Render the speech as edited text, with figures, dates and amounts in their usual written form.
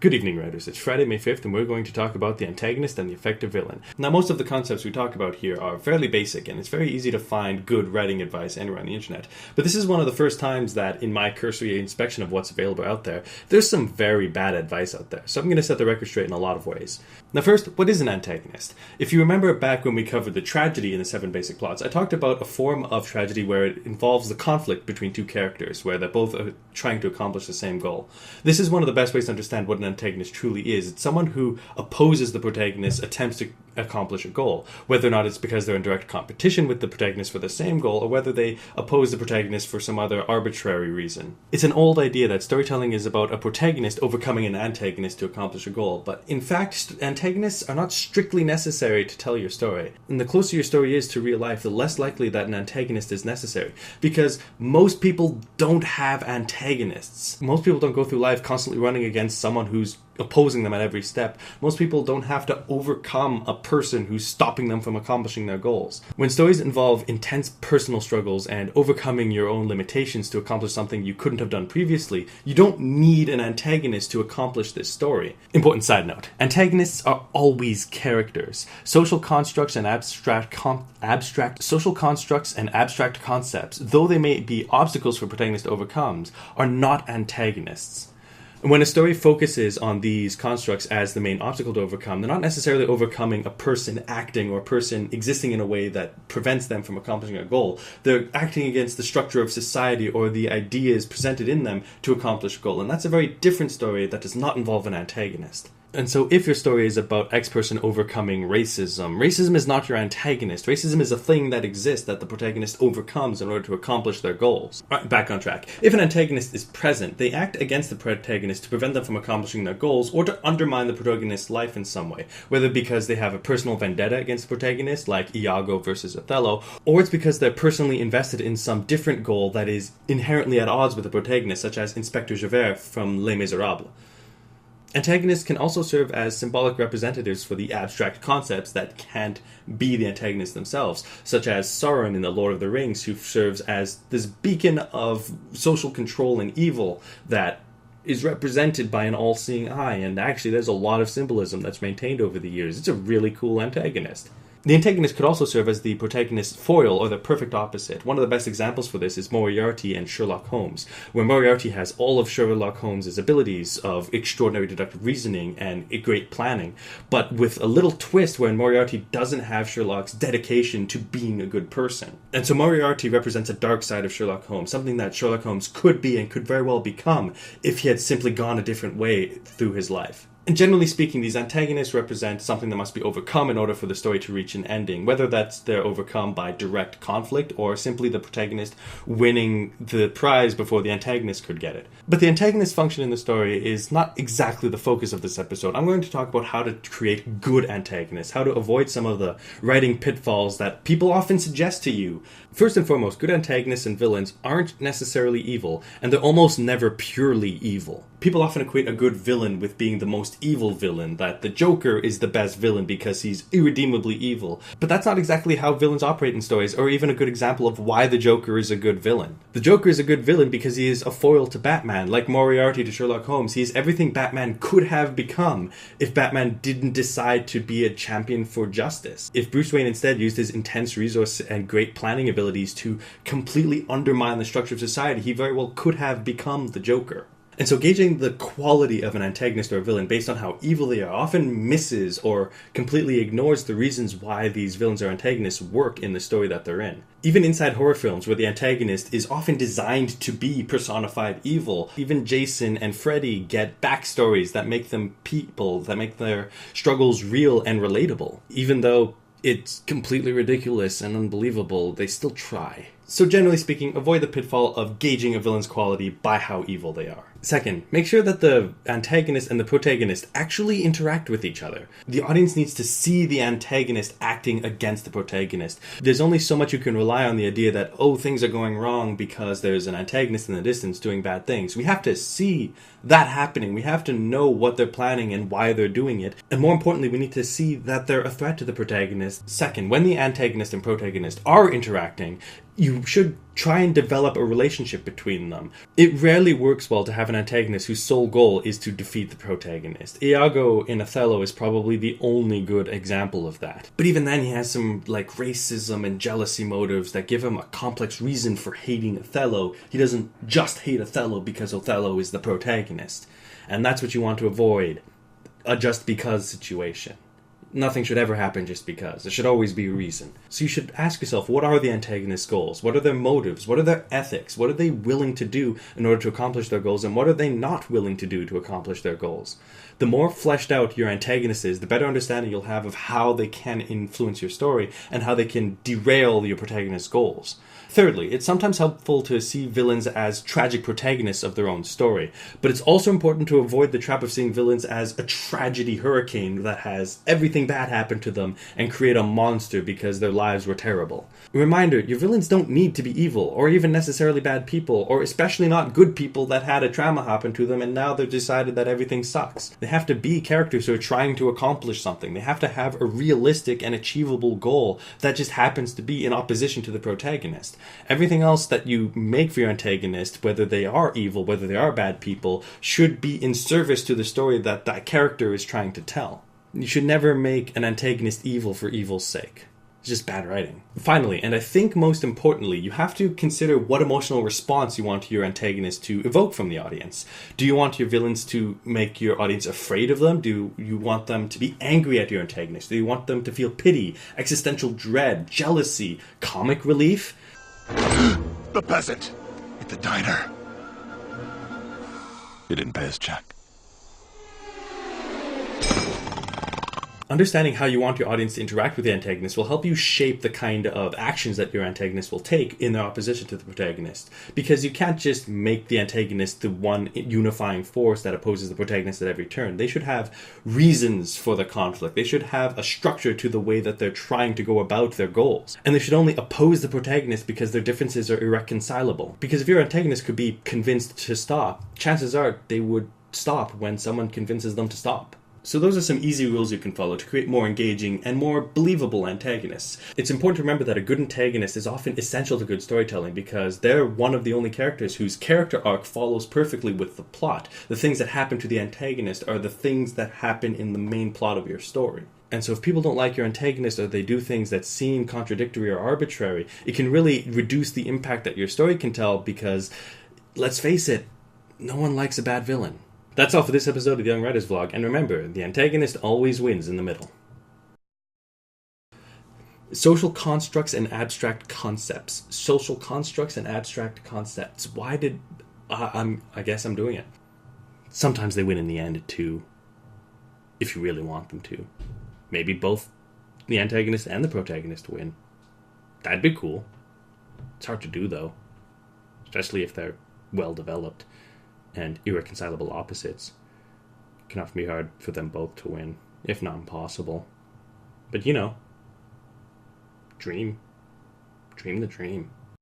Good evening, writers. It's Friday, May 5th, and we're going to talk about the antagonist and the effective villain. Now, most of the concepts we talk about here are fairly basic, and it's very easy to find good writing advice anywhere on the internet. But this is one of the first times that, in my cursory inspection of what's available out there, there's some very bad advice out there. So I'm going to set the record straight in a lot of ways. Now, first, what is an antagonist? If you remember back when we covered the tragedy in the 7 basic plots, I talked about a form of tragedy where it involves the conflict between two characters, where they're both trying to accomplish the same goal. This is one of the best ways to understand what an antagonist truly is. It's someone who opposes the protagonist, attempts to accomplish a goal, whether or not it's because they're in direct competition with the protagonist for the same goal, or whether they oppose the protagonist for some other arbitrary reason. It's an old idea that storytelling is about a protagonist overcoming an antagonist to accomplish a goal, but in fact, antagonists are not strictly necessary to tell your story. And the closer your story is to real life, the less likely that an antagonist is necessary, because most people don't have antagonists. Most people don't go through life constantly running against someone who's opposing them at every step. Most people don't have to overcome a person who's stopping them from accomplishing their goals. When stories involve intense personal struggles and overcoming your own limitations to accomplish something you couldn't have done previously, you don't need an antagonist to accomplish this story. Important side note, antagonists are always characters. Social constructs and abstract concepts, though they may be obstacles for protagonists to overcome, are not antagonists. When a story focuses on these constructs as the main obstacle to overcome, they're not necessarily overcoming a person acting or a person existing in a way that prevents them from accomplishing a goal. They're acting against the structure of society or the ideas presented in them to accomplish a goal. And that's a very different story that does not involve an antagonist. And so if your story is about X person overcoming racism, racism is not your antagonist. Racism is a thing that exists that the protagonist overcomes in order to accomplish their goals. Right, back on track. If an antagonist is present, they act against the protagonist to prevent them from accomplishing their goals or to undermine the protagonist's life in some way, whether because they have a personal vendetta against the protagonist, like Iago versus Othello, or it's because they're personally invested in some different goal that is inherently at odds with the protagonist, such as Inspector Javert from Les Miserables. Antagonists can also serve as symbolic representatives for the abstract concepts that can't be the antagonists themselves, such as Sauron in The Lord of the Rings, who serves as this beacon of social control and evil that is represented by an all-seeing eye, and actually there's a lot of symbolism that's maintained over the years. It's a really cool antagonist. The antagonist could also serve as the protagonist's foil, or the perfect opposite. One of the best examples for this is Moriarty and Sherlock Holmes, where Moriarty has all of Sherlock Holmes' abilities of extraordinary deductive reasoning and great planning, but with a little twist where Moriarty doesn't have Sherlock's dedication to being a good person. And so Moriarty represents a dark side of Sherlock Holmes, something that Sherlock Holmes could be and could very well become if he had simply gone a different way through his life. And generally speaking, these antagonists represent something that must be overcome in order for the story to reach an ending, whether that's they're overcome by direct conflict or simply the protagonist winning the prize before the antagonist could get it. But the antagonist function in the story is not exactly the focus of this episode. I'm going to talk about how to create good antagonists, how to avoid some of the writing pitfalls that people often suggest to you. First and foremost, good antagonists and villains aren't necessarily evil, and they're almost never purely evil. People often equate a good villain with being the most evil villain, that the Joker is the best villain because he's irredeemably evil. But that's not exactly how villains operate in stories, or even a good example of why the Joker is a good villain. The Joker is a good villain because he is a foil to Batman. Like Moriarty to Sherlock Holmes, he is everything Batman could have become if Batman didn't decide to be a champion for justice. If Bruce Wayne instead used his intense resource and great planning abilities to completely undermine the structure of society, he very well could have become the Joker. And so gauging the quality of an antagonist or a villain based on how evil they are often misses or completely ignores the reasons why these villains or antagonists work in the story that they're in. Even inside horror films, where the antagonist is often designed to be personified evil, even Jason and Freddy get backstories that make them people, that make their struggles real and relatable. Even though it's completely ridiculous and unbelievable, they still try. So generally speaking, avoid the pitfall of gauging a villain's quality by how evil they are. Second, make sure that the antagonist and the protagonist actually interact with each other. The audience needs to see the antagonist acting against the protagonist. There's only so much you can rely on the idea that, oh, things are going wrong because there's an antagonist in the distance doing bad things. We have to see that happening. We have to know what they're planning and why they're doing it. And more importantly, we need to see that they're a threat to the protagonist. Second, when the antagonist and protagonist are interacting, you should try and develop a relationship between them. It rarely works well to have an antagonist whose sole goal is to defeat the protagonist. Iago in Othello is probably the only good example of that. But even then, he has some racism and jealousy motives that give him a complex reason for hating Othello. He doesn't just hate Othello because Othello is the protagonist. And that's what you want to avoid, a just because situation. Nothing should ever happen just because. There should always be a reason. So you should ask yourself, what are the antagonist's goals? What are their motives? What are their ethics? What are they willing to do in order to accomplish their goals? And what are they not willing to do to accomplish their goals? The more fleshed out your antagonist is, the better understanding you'll have of how they can influence your story and how they can derail your protagonist's goals. Thirdly, it's sometimes helpful to see villains as tragic protagonists of their own story, but it's also important to avoid the trap of seeing villains as a tragedy hurricane that has everything bad happen to them and create a monster because their lives were terrible. Reminder, your villains don't need to be evil, or even necessarily bad people, or especially not good people that had a trauma happen to them and now they've decided that everything sucks. They have to be characters who are trying to accomplish something. They have to have a realistic and achievable goal that just happens to be in opposition to the protagonist. Everything else that you make for your antagonist, whether they are evil, whether they are bad people, should be in service to the story that that character is trying to tell. You should never make an antagonist evil for evil's sake. It's just bad writing. Finally, and I think most importantly, you have to consider what emotional response you want your antagonist to evoke from the audience. Do you want your villains to make your audience afraid of them? Do you want them to be angry at your antagonist? Do you want them to feel pity, existential dread, jealousy, comic relief? The peasant at the diner. He didn't pay his check. Understanding how you want your audience to interact with the antagonist will help you shape the kind of actions that your antagonist will take in their opposition to the protagonist. Because you can't just make the antagonist the one unifying force that opposes the protagonist at every turn. They should have reasons for the conflict. They should have a structure to the way that they're trying to go about their goals. And they should only oppose the protagonist because their differences are irreconcilable. Because if your antagonist could be convinced to stop, chances are they would stop when someone convinces them to stop. So those are some easy rules you can follow to create more engaging and more believable antagonists. It's important to remember that a good antagonist is often essential to good storytelling because they're one of the only characters whose character arc follows perfectly with the plot. The things that happen to the antagonist are the things that happen in the main plot of your story. And so if people don't like your antagonist or they do things that seem contradictory or arbitrary, it can really reduce the impact that your story can tell because, let's face it, no one likes a bad villain. That's all for this episode of the Young Writers Vlog, and remember, the antagonist always wins in the middle. Social constructs and abstract concepts. Social constructs and abstract concepts. Why did... I guess I'm doing it. Sometimes they win in the end, too. If you really want them to. Maybe both the antagonist and the protagonist win. That'd be cool. It's hard to do, though. Especially if they're well-developed. And irreconcilable opposites. It can often be hard for them both to win, if not impossible. But dream the dream.